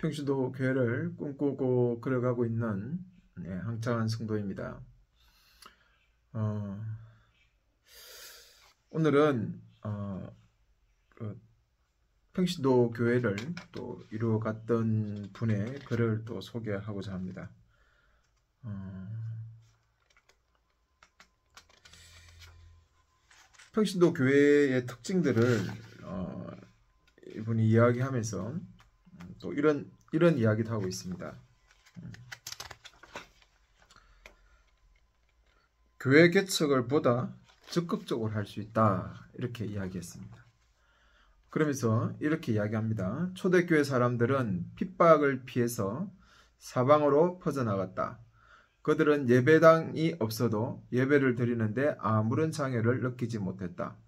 평신도 교회를 꿈꾸고 걸어가고 있는 항창한 성도입니다. 오늘은 그 평신도 교회를 또 이루어갔던 분의 글을 또 소개하고자 합니다. 평신도 교회의 특징들을 이분이 이야기하면서 또 이런 이야기도 하고 있습니다. 교회 개척을 보다 적극적으로 할 수 있다, 이렇게 이야기했습니다. 그러면서 이렇게 이야기합니다. 초대교회 사람들은 핍박을 피해서 사방으로 퍼져나갔다. 그들은 예배당이 없어도 예배를 드리는데 아무런 장애를 느끼지 못했다.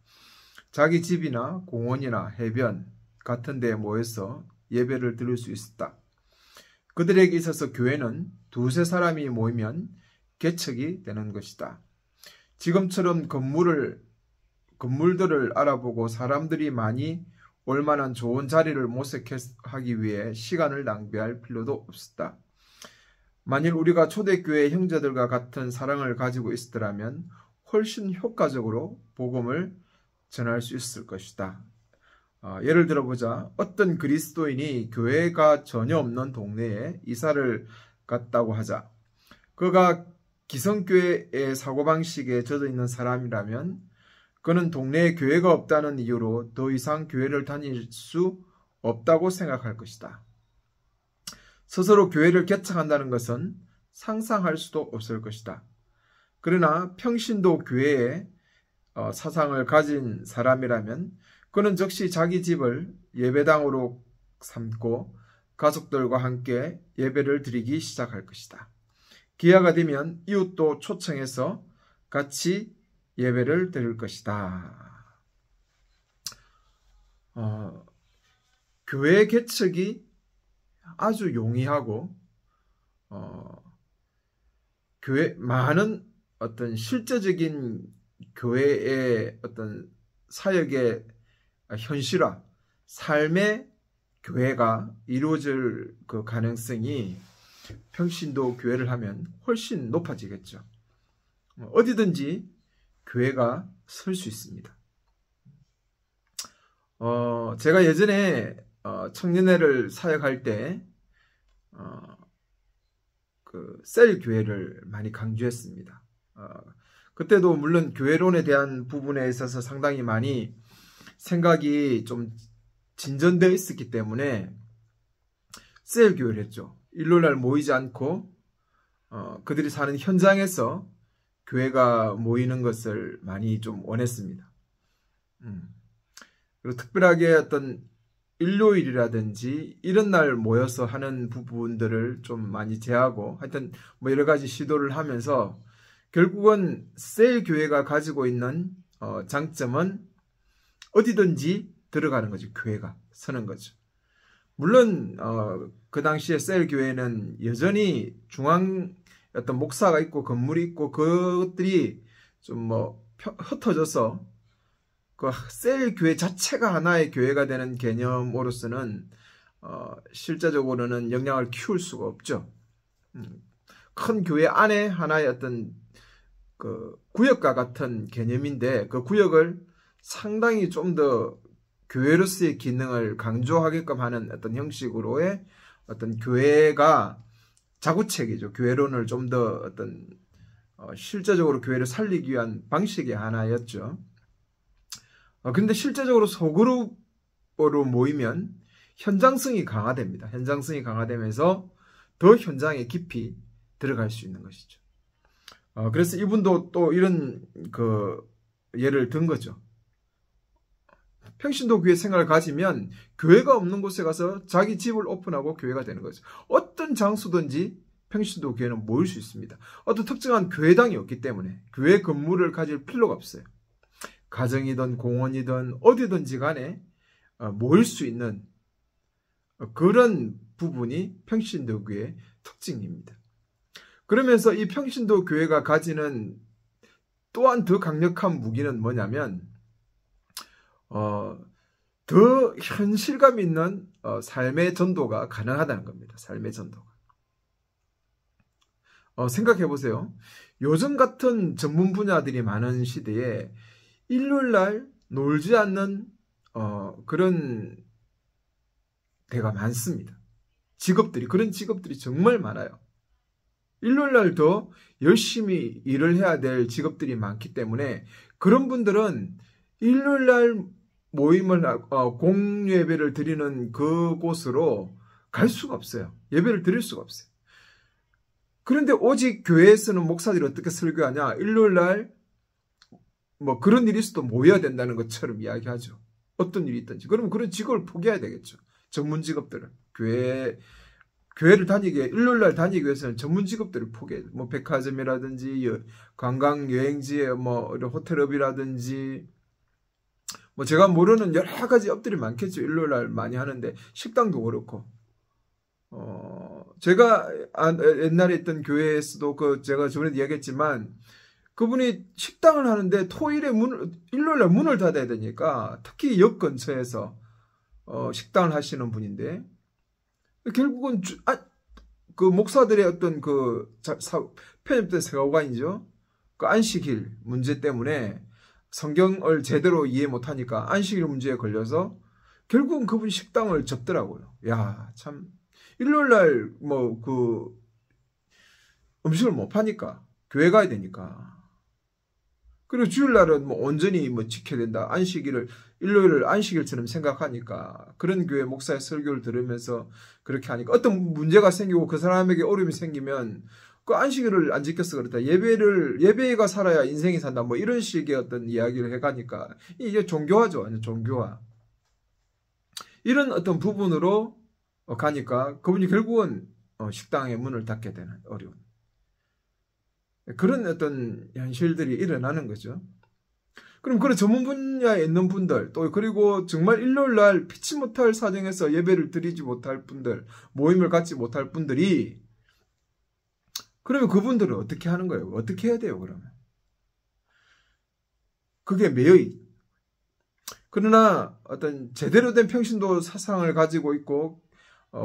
자기 집이나 공원이나 해변 같은 데에 모여서 예배를 드릴 수 있었다. 그들에게 있어서 교회는 두세 사람이 모이면 개척이 되는 것이다. 지금처럼 건물들을 알아보고 사람들이 많이 올 만한 좋은 자리를 모색하기 위해 시간을 낭비할 필요도 없었다. 만일 우리가 초대교회 형제들과 같은 사랑을 가지고 있었더라면 훨씬 효과적으로 복음을 전할 수 있을 것이다. 예를 들어보자. 어떤 그리스도인이 교회가 전혀 없는 동네에 이사를 갔다고 하자. 그가 기성교회의 사고방식에 젖어있는 사람이라면 그는 동네에 교회가 없다는 이유로 더 이상 교회를 다닐 수 없다고 생각할 것이다. 스스로 교회를 개척한다는 것은 상상할 수도 없을 것이다. 그러나 평신도 교회의 사상을 가진 사람이라면 그는 즉시 자기 집을 예배당으로 삼고 가족들과 함께 예배를 드리기 시작할 것이다. 기회가 되면 이웃도 초청해서 같이 예배를 드릴 것이다. 교회 개척이 아주 용이하고 많은 어떤 실제적인 교회의 어떤 사역의 현실화, 삶의 교회가 이루어질 그 가능성이 평신도 교회를 하면 훨씬 높아지겠죠. 어디든지 교회가 설 수 있습니다. 제가 예전에 청년회를 사역할 때 그 셀 교회를 많이 강조했습니다. 그때도 물론 교회론에 대한 부분에 있어서 상당히 많이 생각이 좀 진전되어 있었기 때문에 셀 교회를 했죠. 일요일날 모이지 않고 그들이 사는 현장에서 교회가 모이는 것을 많이 좀 원했습니다. 그리고 특별하게 어떤 일요일이라든지 이런 날 모여서 하는 부분들을 좀 많이 제하고 하여튼 뭐 여러 가지 시도를 하면서 결국은 셀 교회가 가지고 있는 장점은 어디든지 들어가는 거죠. 교회가 서는 거죠. 물론 그 당시에 셀 교회는 여전히 중앙 어떤 목사가 있고 건물이 있고 그것들이 좀 뭐 흩어져서 그 셀 교회 자체가 하나의 교회가 되는 개념으로서는 실제적으로는 영향을 키울 수가 없죠. 큰 교회 안에 하나의 어떤 그 구역과 같은 개념인데 그 구역을 상당히 좀 더 교회로서의 기능을 강조하게끔 하는 어떤 형식으로의 어떤 교회가 자구책이죠. 교회론을 좀 더 어떤 실제적으로 교회를 살리기 위한 방식의 하나였죠. 그런데 실제적으로 소그룹으로 모이면 현장성이 강화됩니다. 현장성이 강화되면서 더 현장에 깊이 들어갈 수 있는 것이죠. 그래서 이분도 또 이런 그 예를 든 거죠. 평신도 교회 생활을 가지면 교회가 없는 곳에 가서 자기 집을 오픈하고 교회가 되는 거죠. 어떤 장소든지 평신도 교회는 모일 수 있습니다. 어떤 특정한 교회당이 없기 때문에 교회 건물을 가질 필요가 없어요. 가정이든 공원이든 어디든지 간에 모일 수 있는 그런 부분이 평신도 교회의 특징입니다. 그러면서 이 평신도 교회가 가지는 또한 더 강력한 무기는 뭐냐면 더 현실감 있는 삶의 전도가 가능하다는 겁니다. 삶의 전도가. 생각해 보세요. 요즘 같은 전문 분야들이 많은 시대에 일요일날 놀지 않는 그런 데가 많습니다. 그런 직업들이 정말 많아요. 일요일날 더 열심히 일을 해야 될 직업들이 많기 때문에 그런 분들은 일요일날 모임을 공예배를 드리는 그곳으로 갈 수가 없어요. 예배를 드릴 수가 없어요. 그런데 오직 교회에 서는 목사들이 어떻게 설교하냐? 일요일날 뭐 그런 일이 있어도 모여야 된다는 것처럼 이야기하죠. 어떤 일이 있든지. 그러면 그런 직업을 포기해야 되겠죠. 전문 직업들을. 교회를 일요일날 다니기 위해서는 전문 직업들을 포기해야 돼요. 뭐 백화점이라든지 관광 여행지에 뭐 호텔업이라든지 뭐 제가 모르는 여러 가지 업들이 많겠죠. 일요일날 많이 하는데 식당도 그렇고. 제가 옛날에 있던 교회에서도 제가 저번에 이야기했지만 그분이 식당을 하는데 일요일날 문을 닫아야 되니까 특히 역 근처에서 식당을 하시는 분인데 결국은 그 목사들의 어떤 편협된 세가관이죠. 그 안식일 문제 때문에 성경을 제대로 이해 못하니까 안식일 문제에 걸려서 결국은 그분이 식당을 접더라고요. 야, 참 일요일날 음식을 못 파니까 교회 가야 되니까. 그리고 주일날은 온전히 지켜야 된다. 일요일을 안식일처럼 생각하니까 그런 교회 목사의 설교를 들으면서 그렇게 하니까 어떤 문제가 생기고 그 사람에게 어려움이 생기면 그 안식일을 안 지켜서 그렇다. 예배가 살아야 인생이 산다. 이런 식의 어떤 이야기를 해가니까 이게 종교화죠. 완전 종교화. 이런 어떤 부분으로 가니까 그분이 결국은 식당의 문을 닫게 되는 어려움. 그런 어떤 현실들이 일어나는 거죠. 그럼 그런 전문 분야에 있는 분들, 또 그리고 정말 일요일날 피치 못할 사정에서 예배를 드리지 못할 분들, 모임을 갖지 못할 분들이 그러면 그분들은 어떻게 하는 거예요? 어떻게 해야 돼요, 그러면? 그게 매의. 그러나 어떤 제대로 된 평신도 사상을 가지고 있고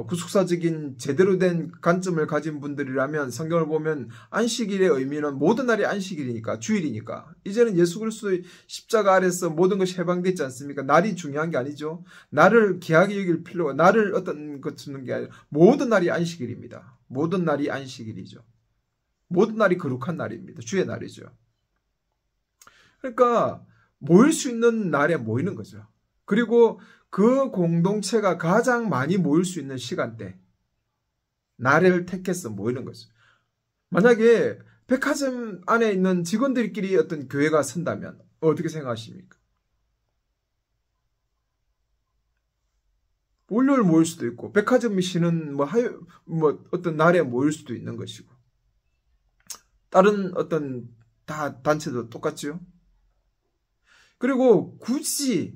구속사적인 제대로 된 관점을 가진 분들이라면 성경을 보면 안식일의 의미는 모든 날이 안식일이니까, 주일이니까. 이제는 예수 그리스도의 십자가 아래서 모든 것이 해방됐지 않습니까? 날이 중요한 게 아니죠. 날을 귀하게 여길 필요가, 날을 어떤 것 주는 게 아니라 모든 날이 안식일입니다. 모든 날이 안식일이죠. 모든 날이 거룩한 날입니다. 주의 날이죠. 그러니까 모일 수 있는 날에 모이는 거죠. 그리고 그 공동체가 가장 많이 모일 수 있는 시간대, 날을 택해서 모이는 거죠. 만약에 백화점 안에 있는 직원들끼리 어떤 교회가 선다면 어떻게 생각하십니까? 월요일 모일 수도 있고, 백화점이 쉬는 어떤 날에 모일 수도 있는 것이고, 다른 어떤 다 단체도 똑같죠. 그리고 굳이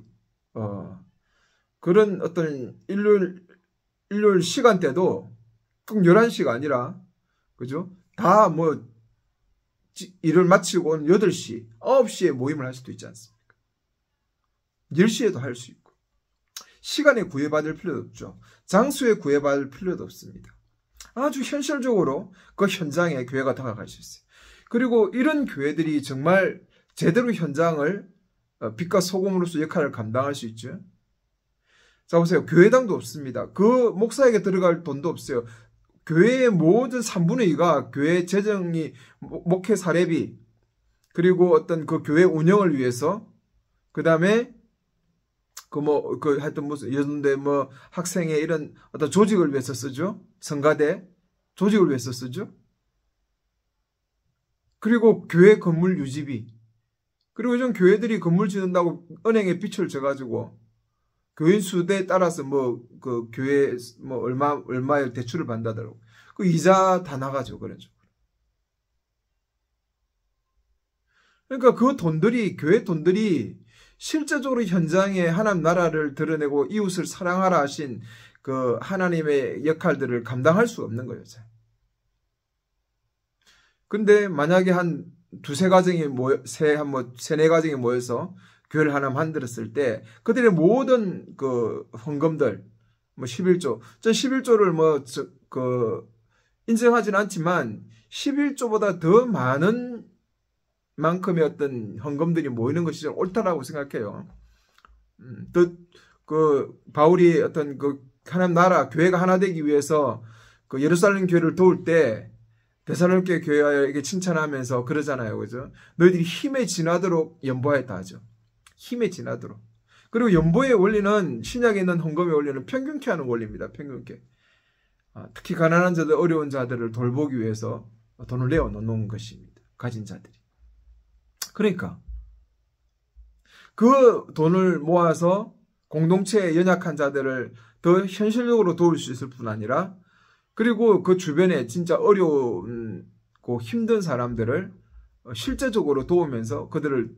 그런 어떤 일요일 시간대도 꼭 11시가 아니라, 그죠? 다 일을 마치고 온 8시, 9시에 모임을 할 수도 있지 않습니까? 10시에도 할 수 있고. 시간에 구애받을 필요도 없죠. 장소에 구애받을 필요도 없습니다. 아주 현실적으로 그 현장에 교회가 다가갈 수 있어요. 그리고 이런 교회들이 정말 제대로 현장을 빛과 소금으로서 역할을 감당할 수 있죠. 자, 보세요. 교회당도 없습니다. 그 목사에게 들어갈 돈도 없어요. 교회의 모든 3분의 2가 교회 재정이 목회 사례비, 그리고 어떤 그 교회 운영을 위해서, 그 다음에 하여튼 무슨 연대 학생의 이런 어떤 조직을 위해서 쓰죠. 성가대 조직을 위해서 쓰죠. 그리고 교회 건물 유지비. 그리고 요즘 교회들이 건물 짓는다고 은행에 빚을 져가지고 교인 수대에 따라서 그 교회 얼마의 대출을 받는다더라고. 그 이자 다 나가죠, 그런 식으로. 그러니까 그 돈들이, 교회 돈들이 실제적으로 현장에 하나님 나라를 드러내고 이웃을 사랑하라 하신 그 하나님의 역할들을 감당할 수 없는 거예요. 근데 만약에 한 두세 가정이 세네 가정이 모여서 교회를 하나 만들었을 때 그들의 모든 그 헌금들 뭐 11조, 저 11조를 인정하지는 않지만 11조보다 더 많은 만큼의 어떤 헌금들이 모이는 것이 좀 옳다라고 생각해요. 또 바울이 어떤 하나님 나라 교회가 하나 되기 위해서 그 예루살렘 교회를 도울 때 데살로니가 교회에게 칭찬하면서 그러잖아요, 그죠? 너희들이 힘에 지나도록 연보하였다 하죠. 힘에 지나도록. 그리고 연보의 원리는 신약에 있는 헌금의 원리는 평균케 하는 원리입니다. 평균케. 특히 가난한 자들, 어려운 자들을 돌보기 위해서 돈을 내어 놓는 것입니다. 가진 자들이. 그러니까 그 돈을 모아서 공동체의 연약한 자들을 더 현실적으로 도울 수 있을 뿐 아니라 그리고 그 주변에 진짜 어려운고 힘든 사람들을 실제적으로 도우면서 그들을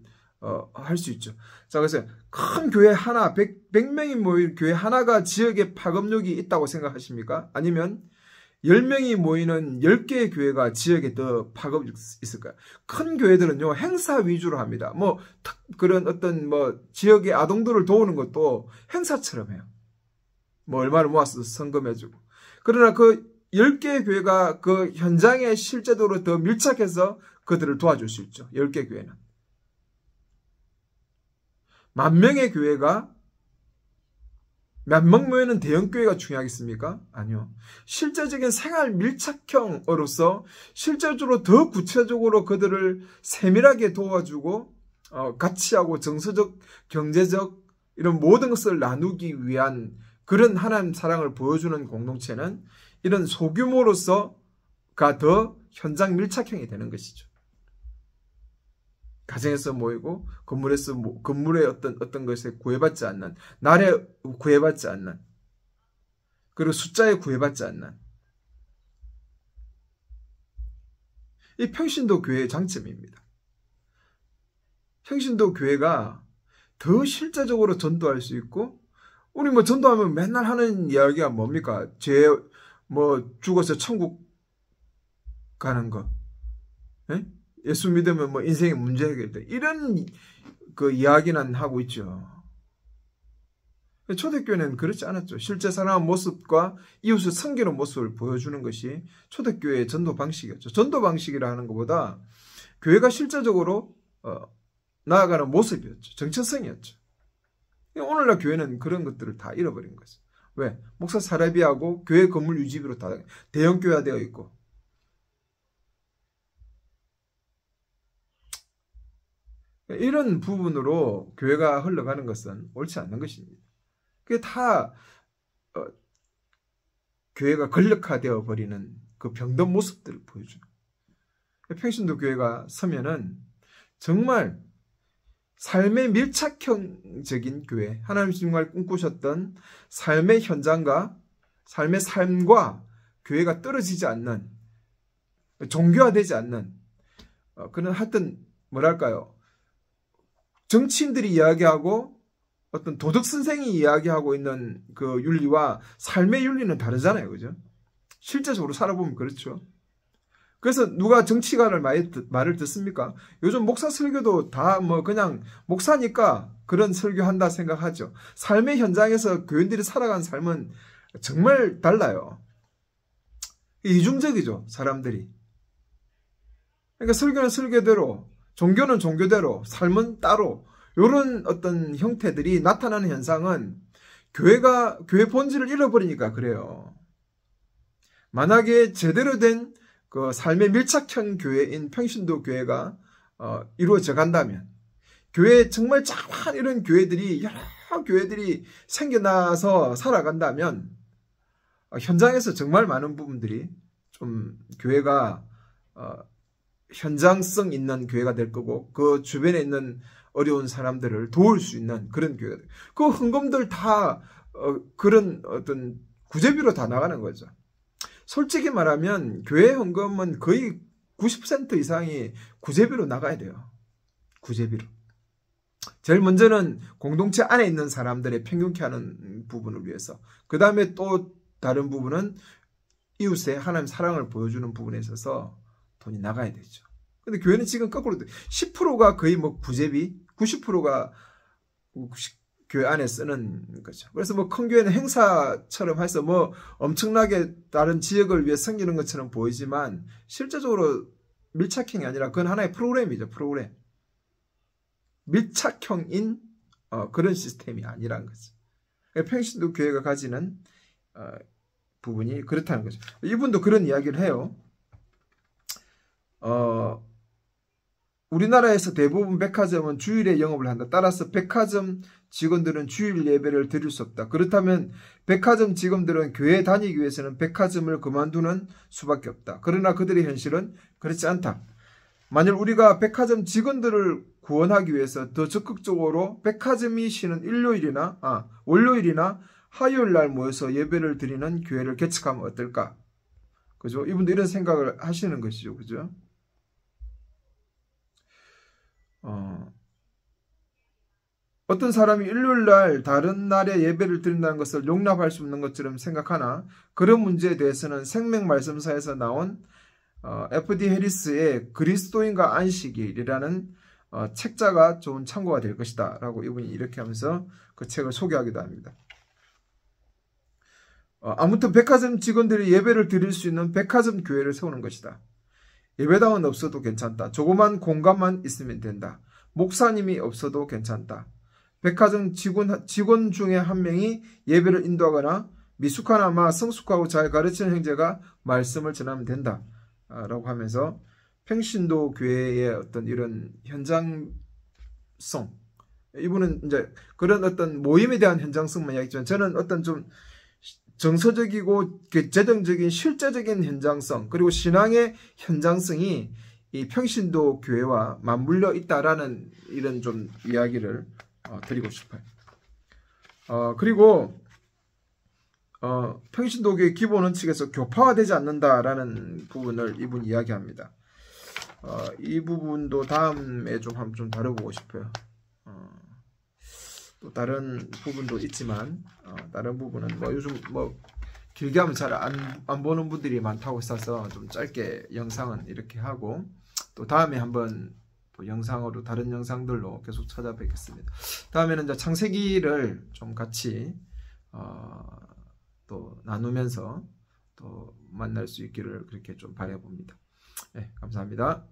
할 수 있죠. 자, 그래서 큰 교회 하나, 100명이 모인 교회 하나가 지역에 파급력이 있다고 생각하십니까? 아니면 10명이 모이는 10개의 교회가 지역에 더 파급력이 있을까요? 큰 교회들은요, 행사 위주로 합니다. 그런 어떤 지역의 아동들을 도우는 것도 행사처럼 해요. 얼마를 모아서 성금해주고. 그러나 그 10개의 교회가 그 현장에 실제적으로 더 밀착해서 그들을 도와줄 수 있죠. 10개 교회는. 10,000명의 교회가 몇명 모이는 대형교회가 중요하겠습니까? 아니요. 실제적인 생활 밀착형으로서 실제적으로 더 구체적으로 그들을 세밀하게 도와주고 가치하고 정서적, 경제적 이런 모든 것을 나누기 위한 그런 하나님 사랑을 보여주는 공동체는 이런 소규모로서가 더 현장 밀착형이 되는 것이죠. 가정에서 모이고 건물의 어떤 것에 구애받지 않는, 날에 구애받지 않는, 그리고 숫자에 구애받지 않는 이 평신도 교회의 장점입니다. 평신도 교회가 더 실제적으로 전도할 수 있고, 우리 전도하면 맨날 하는 이야기가 뭡니까? 죽어서 천국 가는 거. 에? 예수 믿으면 인생의 문제 해결돼. 이런 그 이야기는 하고 있죠. 초대교회는 그렇지 않았죠. 실제 살아가는 모습과 이웃을 섬기는 모습을 보여주는 것이 초대교회의 전도 방식이었죠. 전도 방식이라 하는 것보다 교회가 실제적으로 나아가는 모습이었죠. 정체성이었죠. 오늘날 교회는 그런 것들을 다 잃어버린 거죠. 왜? 목사 사례비하고 교회 건물 유지비로 다 대형교회가 되어 있고, 이런 부분으로 교회가 흘러가는 것은 옳지 않는 것입니다. 그게 다 교회가 권력화되어 버리는 그 병든 모습들을 보여줘요. 평신도 교회가 서면은 정말 삶의 밀착형적인 교회, 하나님 정말 꿈꾸셨던 삶의 현장과 삶의 삶과 교회가 떨어지지 않는, 종교화되지 않는 그런 하여튼 뭐랄까요, 정치인들이 이야기하고 어떤 도덕 선생이 이야기하고 있는 그 윤리와 삶의 윤리는 다르잖아요. 그죠? 실제적으로 살아보면 그렇죠. 그래서 누가 정치가를 말을 듣습니까? 요즘 목사 설교도 다 그냥 목사니까 그런 설교한다 생각하죠. 삶의 현장에서 교인들이 살아가는 삶은 정말 달라요. 이중적이죠, 사람들이. 그러니까 설교는 설교대로, 종교는 종교대로, 삶은 따로, 이런 어떤 형태들이 나타나는 현상은 교회 본질을 잃어버리니까 그래요. 만약에 제대로 된 그 삶의 밀착형 교회인 평신도 교회가 이루어져 간다면, 교회에 정말 작은 이런 교회들이, 여러 교회들이 생겨나서 살아간다면, 현장에서 정말 많은 부분들이 좀 교회가 현장성 있는 교회가 될 거고, 그 주변에 있는 어려운 사람들을 도울 수 있는 그런 교회가 돼요. 그 헌금들 다 그런 어떤 구제비로 다 나가는 거죠. 솔직히 말하면 교회 헌금은 거의 90% 이상이 구제비로 나가야 돼요. 구제비로. 제일 먼저는 공동체 안에 있는 사람들의 평균케 하는 부분을 위해서, 그 다음에 또 다른 부분은 이웃의 하나님 사랑을 보여주는 부분에 있어서 돈이 나가야 되죠. 근데 교회는 지금 거꾸로 10%가 거의 구제비, 90%가 교회 안에 쓰는 거죠. 그래서 뭐 큰 교회는 행사처럼 해서 뭐 엄청나게 다른 지역을 위해 섬기는 것처럼 보이지만 실제적으로 밀착형이 아니라 그건 하나의 프로그램이죠. 프로그램. 밀착형인 그런 시스템이 아니라는 거죠. 평신도 교회가 가지는 부분이 그렇다는 거죠. 이분도 그런 이야기를 해요. 우리나라에서 대부분 백화점은 주일에 영업을 한다. 따라서 백화점 직원들은 주일 예배를 드릴 수 없다. 그렇다면 백화점 직원들은 교회 다니기 위해서는 백화점을 그만두는 수밖에 없다. 그러나 그들의 현실은 그렇지 않다. 만일 우리가 백화점 직원들을 구원하기 위해서 더 적극적으로 백화점이 쉬는 월요일이나 화요일 날 모여서 예배를 드리는 교회를 개척하면 어떨까? 그죠? 이분도 이런 생각을 하시는 것이죠. 그죠? 어떤 사람이 일요일 날 다른 날에 예배를 드린다는 것을 용납할 수 없는 것처럼 생각하나 그런 문제에 대해서는 생명 말씀사에서 나온 F.D. 해리스의 그리스도인과 안식일이라는 책자가 좋은 참고가 될 것이다 라고 이분이 이렇게 하면서 그 책을 소개하기도 합니다. 아무튼 백화점 직원들이 예배를 드릴 수 있는 백화점 교회를 세우는 것이다. 예배당은 없어도 괜찮다. 조그만 공간만 있으면 된다. 목사님이 없어도 괜찮다. 백화점 직원 중에 한 명이 예배를 인도하거나 미숙하나마 성숙하고 잘 가르치는 형제가 말씀을 전하면 된다. 라고 하면서 평신도 교회의 어떤 이런 현장성, 이분은 이제 그런 어떤 모임에 대한 현장성만 이야기했지만 저는 어떤 좀 정서적이고 재정적인 실제적인 현장성 그리고 신앙의 현장성이 이 평신도 교회와 맞물려 있다라는 이런 좀 이야기를 드리고 싶어요. 그리고 평신도교의 기본 원칙에서 교파화되지 않는다라는 부분을 이분이 이야기합니다. 이 부분도 다음에 좀 다뤄보고 싶어요. 또 다른 부분도 있지만 다른 부분은 뭐 요즘 뭐 길게 하면 잘 안 보는 분들이 많다고 있어서 좀 짧게 영상은 이렇게 하고 또 다음에 한번 또 영상으로 다른 영상들로 계속 찾아뵙겠습니다. 다음에는 이제 창세기를 좀 같이 또 나누면서 또 만날 수 있기를 그렇게 좀 바라봅니다. 네, 감사합니다.